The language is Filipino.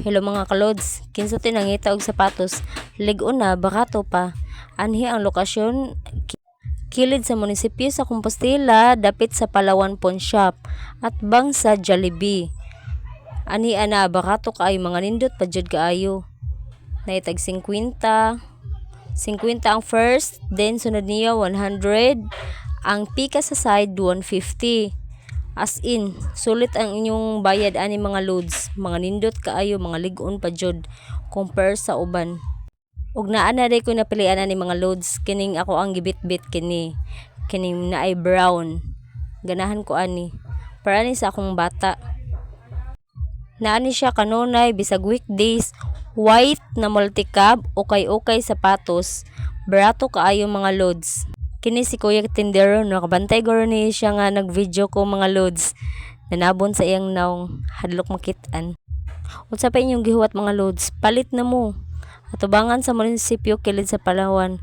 Hello mga kalods, kinsa tinangita og sapatos, lig-on na barato pa. Anhi ang lokasyon kilid sa munisipyo sa Compostela, dapit sa Palawan Pawn Shop at bang sa Jollibee. Anhi ana barato kaayo, mga nindot pa jud kaayo. Naitag 50, 50 ang first, then sunod niya 100, ang pika sa side 150. As in, sulit ang inyong bayad ani mga loads, mga nindot kaayo, mga lig-on pa jud compare sa uban. Ug naa na day ko napilian ani mga loads, kining ako ang gibit-bit kining naay brown. Ganahan ko ani. Para ni sa akong bata. Naani siya kanunay bisag weekdays, white na multicab, okay sapatos, barato kaayo mga loads. Kini si Kuya Tindero, nakabantay goro ni siya nga nag-video ko mga loads. Nanabon sa iyang naong hadlok makitaan. Unsa pa inyong gihuwat mga loads, palit na mo. Atubangan sa munisipyo kilid sa Palawan,